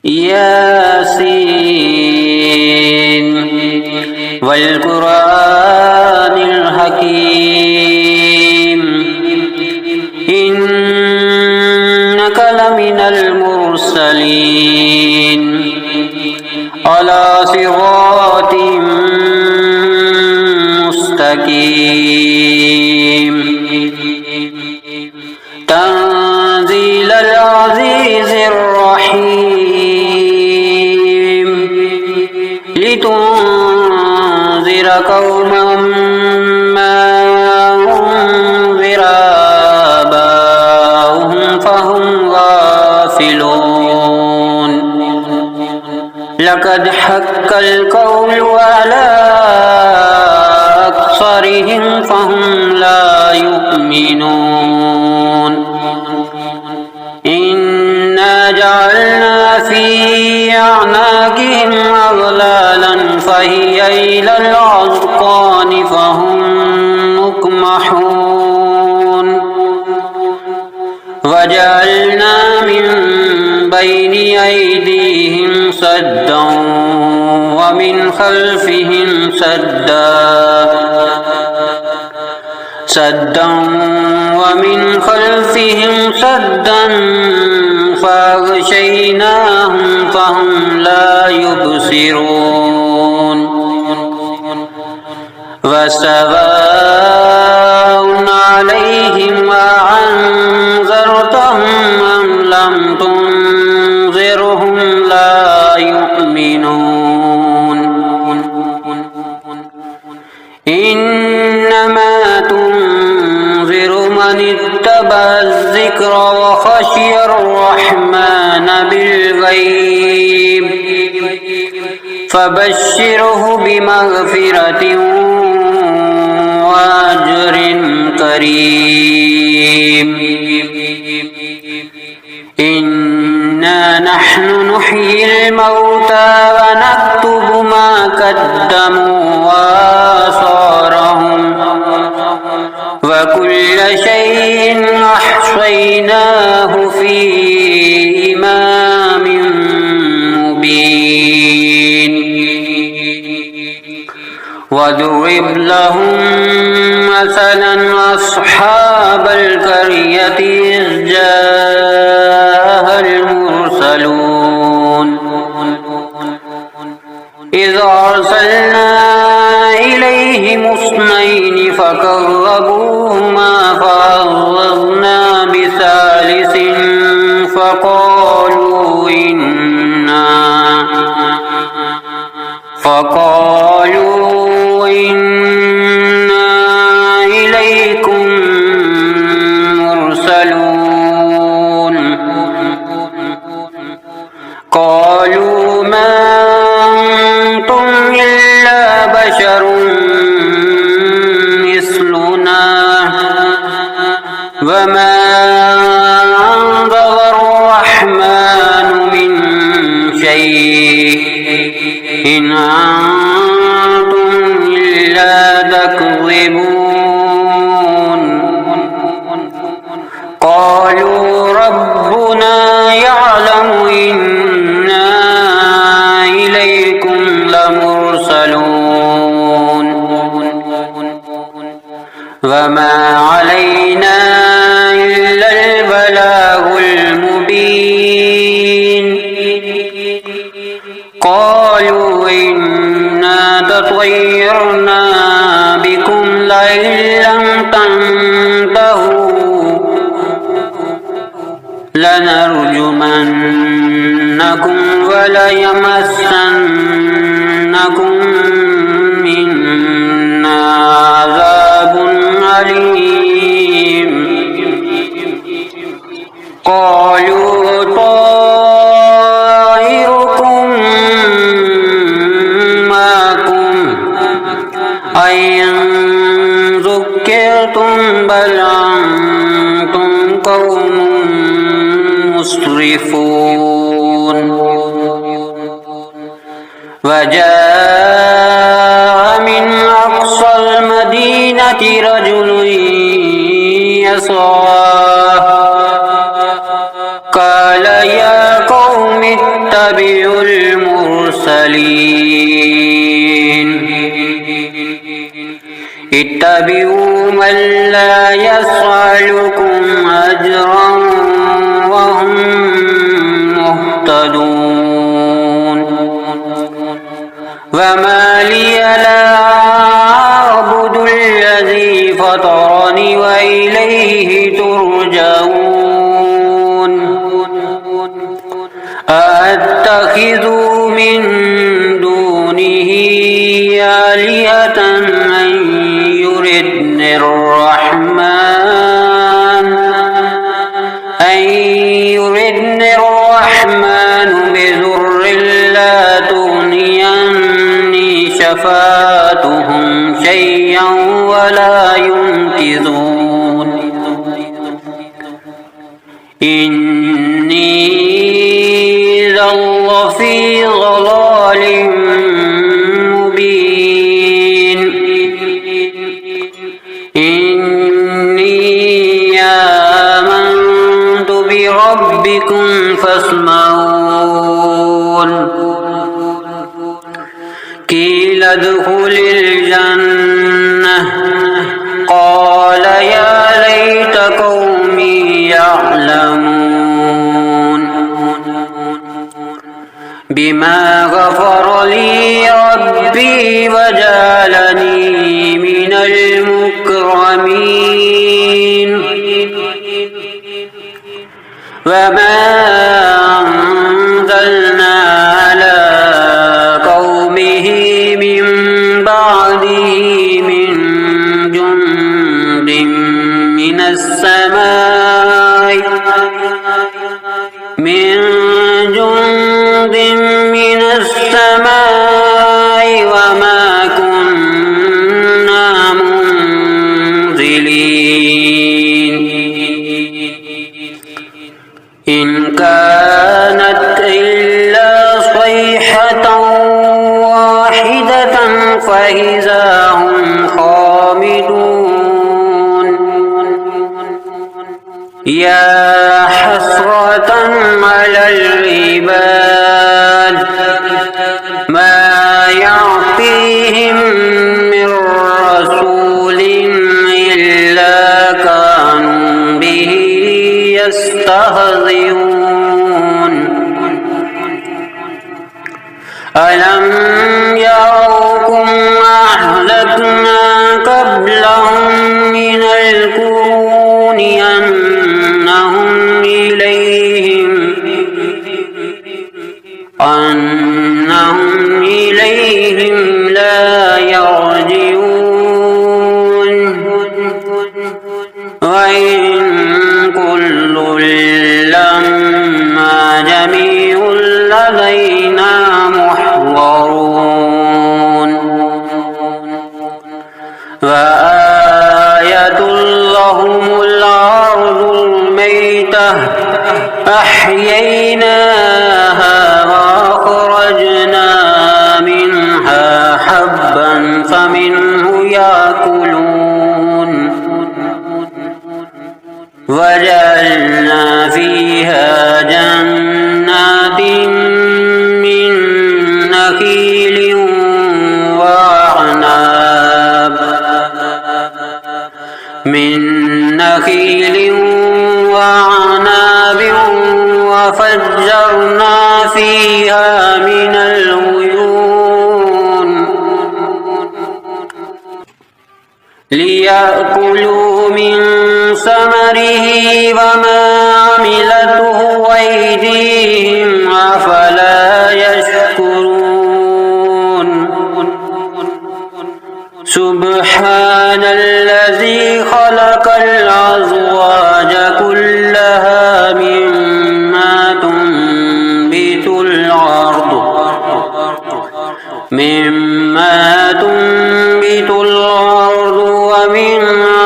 ياسين والقرآن الحكيم إنك لمن المرسلين على صراط مستقيم تنزيل العزيز الرحيم لتنذر قوما ما أنذر آباؤهم فهم غافلون لقد حق القول على أكثرهم فهم لا يؤمنون إنا جعلنا في أعناقهم أغلالا فهي إلى الأذقان فهم مقمحون وجعلنا من بين أيديهم سدا ومن خلفهم سدا ومن خلفهم سدا فأغشيناهم فهم لا يبصرون وسواء عليهم أأنذرتهم أم لم تنذرهم لا يؤمنون إنما تنذر من اتبع الذكر وخشي الرحمن بالغيب فبشره بمغفرة وأجر كريم إنا نحن نحيي الموتى ونكتب ما قدموا وآثارهم وكل شيء أحصيناه في إمام مبين واضرب لهم مثلا أصحاب القرية إذ جاءها المرسلون إذ أرسلنا إليهم اثنين فكذبوهما فعززنا بثالث فقالوا إنا إليكم مرسلون قالوا ما أنتم إلا بشر مثلنا وما أنزل الرحمن من شيء إن أنتم إلا تكذبون قالوا ربنا يعلم إنا إليكم لمرسلون وما علينا إلا البلاغ المبين قالوا إنا تطيرنا بكم لئن لم تنتهوا لنرجمنكم وليمسنكم منا عذاب أليم قالوا طائركم معكم أئن ذكرتم بل أنتم قوم مسرفون وجاء من أقصى المدينة رجل يسعى قال يا قوم يتبع المرسلين اتبعوا من لا يسألكم أجرا وهم مهتدون وما لي لا أعبد الذي فطرني وإليه ترجعون أأتخذ من دونه آلهة من يردني الرحمن بضر لا تغني عني شفاعتهم شيئا ولا ينقذون إني إذا لفي ضلال مبين إني آمنت بربكم فاسمعون قيل ادخل الجنة قال يا ليت قومي يعلمون بما غفر لي ربي وجعلني من المكرمين وما أنزلنا على قومه من بعده من جند من السماء وما كنا منزلين إن كانت إلا صيحة واحدة فإذا هم خامدون يا حسرة على العباد ما يعطيهم من رسول إلا كانوا به يستهزئون ألم يروا أهلكنا قبلهم من القرون أنهم إليهم لا يرجعون وإن كل لما جميع لدينا محضرون وآية لهم الأرض الميتة أحييناها وأخرجنا منها حبا فمنه يأكلون وجعلنا فيها جنات من نخيل وعناب وفجرنا فيها من العيون ليأكلوا من ثمره وما عملته أيديهم أفلا يشكرون سبحان الذي خلق الأزواج كلها مما تنبت الأرض ومن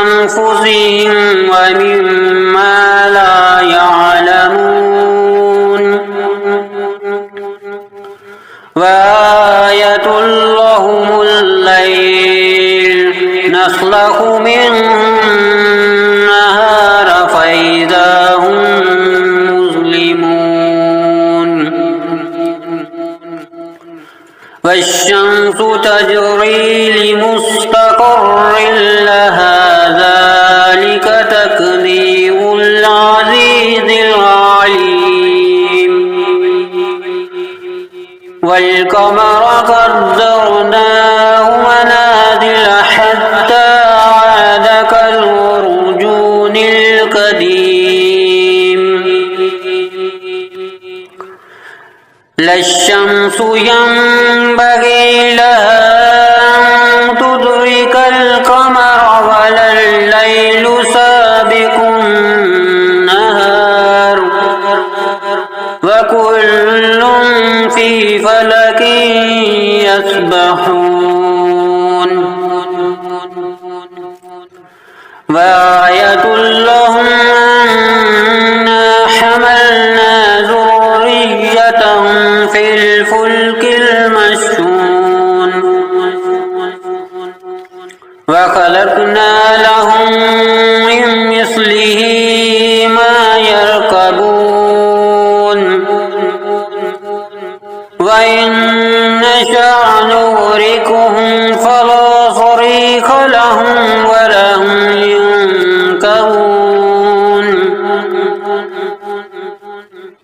أنفسهم ومما لا يعلمون وآية لهم الليل نسلخ منه النهار فإذا هم مظلمون تجري لمستقر لها ذلك تقدير العزيز العليم والقمر قدرناه منازل حتى عاد كالعرجون القديم لا الشمس ينبغي لها أن تدرك القمر ولا الليل سابق النهار وكل في فلك يسبحون وآية لهم أنا حملنا ذريتهم في الفلك المشحون وخلقنا لهم من مثله ما يركبون وإن نشأ نغرقهم فلا صريخ لهم ولا هم ينكرون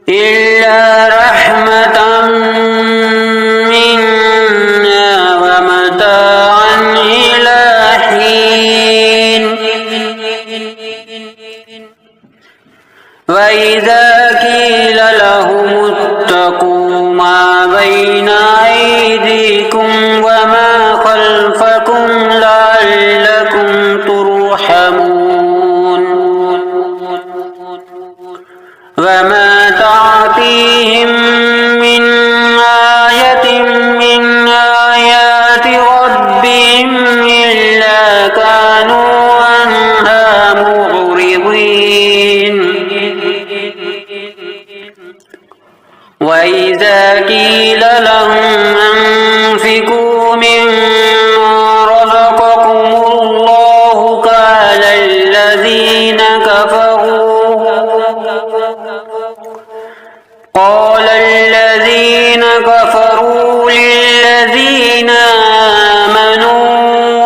إلا رحمة منا ومتاعا إلى حين وإذا قيل لهم اتقوا ما بين أيديكم وما خلفكم لعلكم ترحمون وما تعطيهم من آية من آيات ربهم إلا كانوا عنها معرضين وإذا قيل لهم أنفقوا مما رزقكم الله قال الذين كفروا للذين آمنوا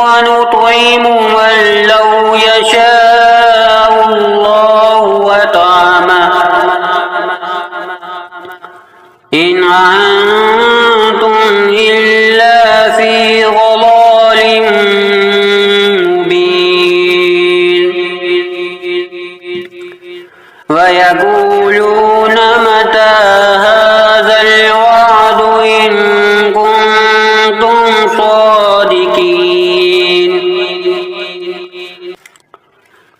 ونطعم من لو يشاء الله وطعمه إن أنتم إلا في ضلال مبين ويقولون متى هذا الوعد إن كنتم صادقين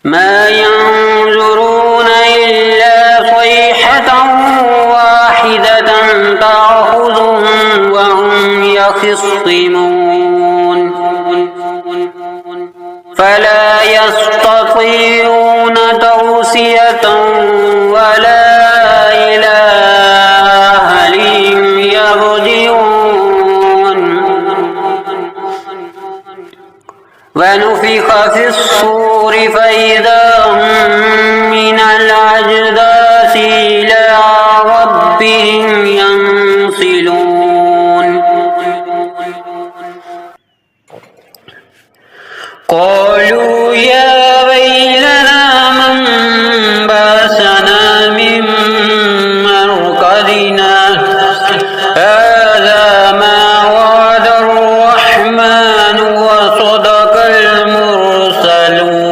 ما ينظرون إلا صيحة واحدة تأخذهم وهم يخصمون فلا يستطيعون توصية ولا إلى أهلهم يرجعون ونفخ في الصور فإذا هم من الأجداث إلى ربهم ينسلون قالوا يا ويلنا من بعثنا من مرقدنا هذا ما وعد الرحمن وصدق المرسلون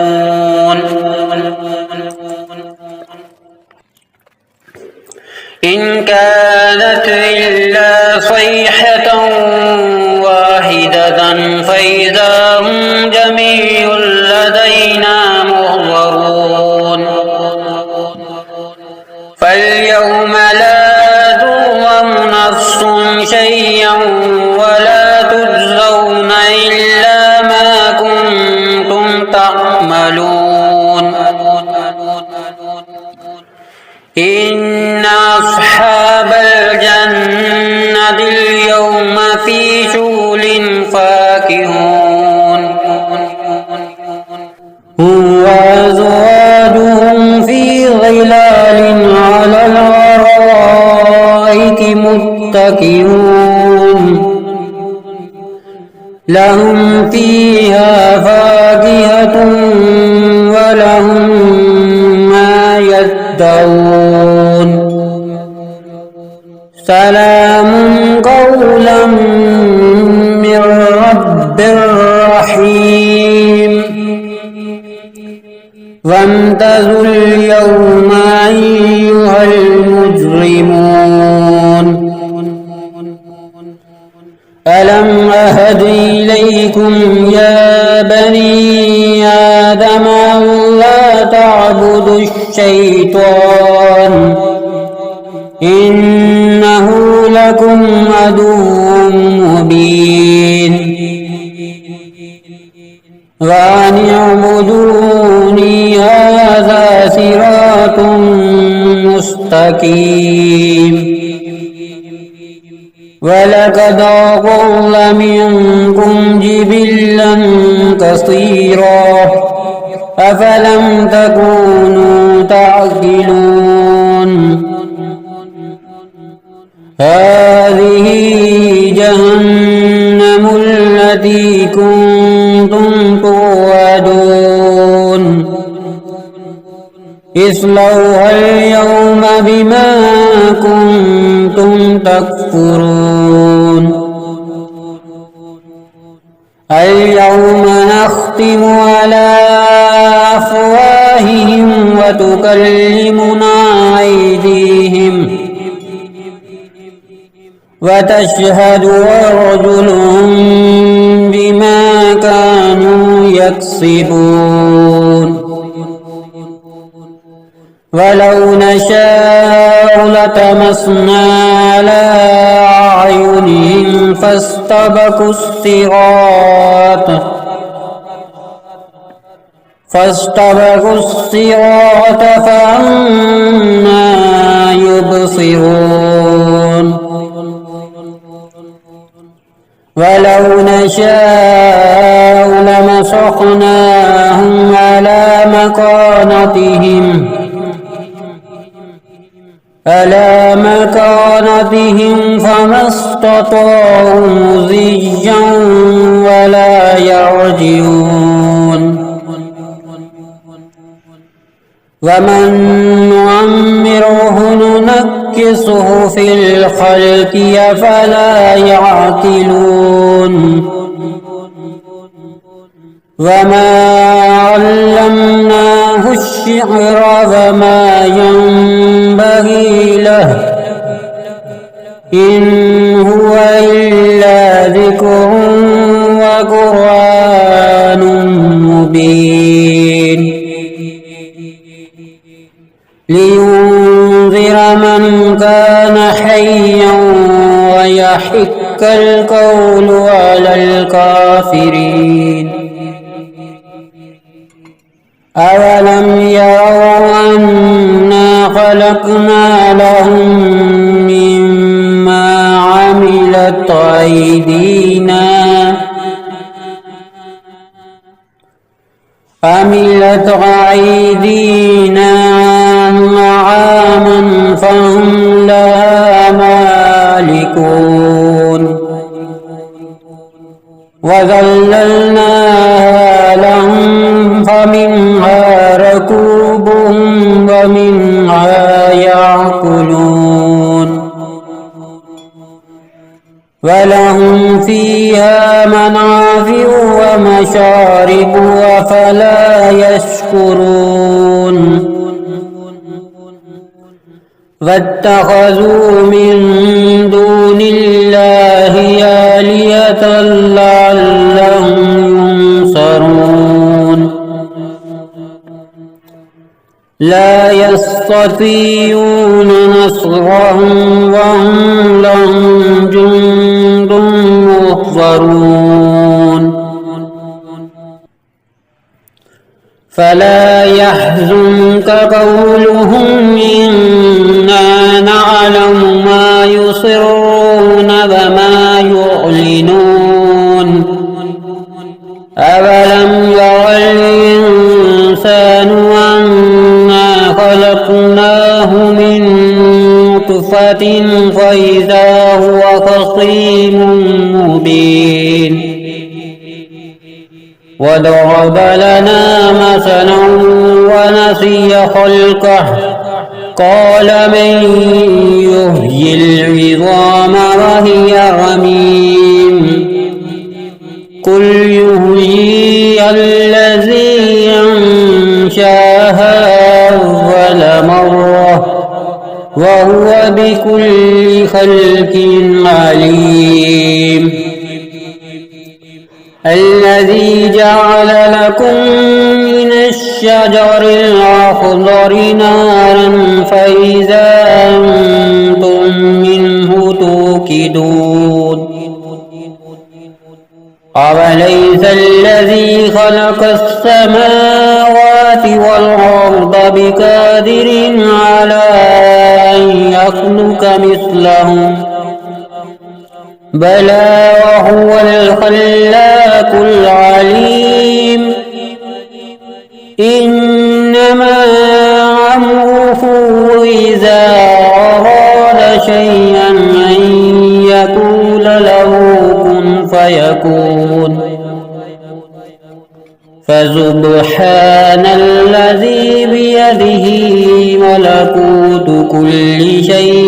إن كانت إلا صيحة واحدة فإذا هم جميع لدينا محضرون فاليوم لا تظلم نفس شيئا ولا تجزون إلا ما كنتم تعملون إن أصحاب الجنة اليوم في شغل فاكهون هم وأزواجهم في ظلال على الأرائك متكئون لهم فيها فاكهة ولهم ما يدعون سلام قولا من رب رحيم وامتازوا اليوم أيها المجرمون ألم أهد إليكم يا بني آدم ألا تعبدوا الشيطان إنه لكم عدو مبين وأن اعبدوني هذا صراط مستقيم ولقد أضل منكم جبلا كثيرا أفلم تكونوا تعقلون هذه جهنم التي كنتم توعدون اصلوها اليوم بما كنتم تكفرون اليوم نختم على أفواههم وتكلمنا أيديهم وتشهد أرجلهم بما كانوا يكسبون ولو نشاء لطمسنا على أعينهم فاستبقوا الصراط فأنى يبصرون ولو نشاء لمسخناهم على مكانتهم فما استطاعوا مضيا ولا يرجعون ومن نعمره ننكسه في الخلق أفلا يعقلون وما علمناه الشعر وما ينبغي له إن هو إلا ذكر وقرآن مبين لينذر من كان حيا ويحق القول على الكافرين أولم يروا أنا خلقنا لهم مما عملت أيدينا نعاما فهم لها مالكون وذللناها لهم فمنها ركوبهم ومنها يأكلون ولهم فيها منافع ومشارب أفلا يشكرون واتخذوا من دون الله آلهة لعلهم ينصرون لا يستطيعون نصرهم وهم لهم جند محضرون فلا يحزنك قولهم إنا نعلم ما يسرون وما يعلنون أولم ير الإنسان أنا خلقناه من نطفة فإذا هو خصيم مبين وضرب لنا مثلا ونسي خلقه قال من يحيي العظام وهي رميم قل يحييها الذي أنشاها أول مرة وهو بكل خلق عليم الذي جعل لكم من الشجر الأخضر نارا فإذا أنتم منه توقدون أوليس الذي خلق السماوات والأرض بقادر على أن يخلق مثلهم بلى وهو الخلاق العليم إنما أمره إذا أراد شيئا أن يقول له كن فيكون فسبحان الذي بيده ملكوت كل شيء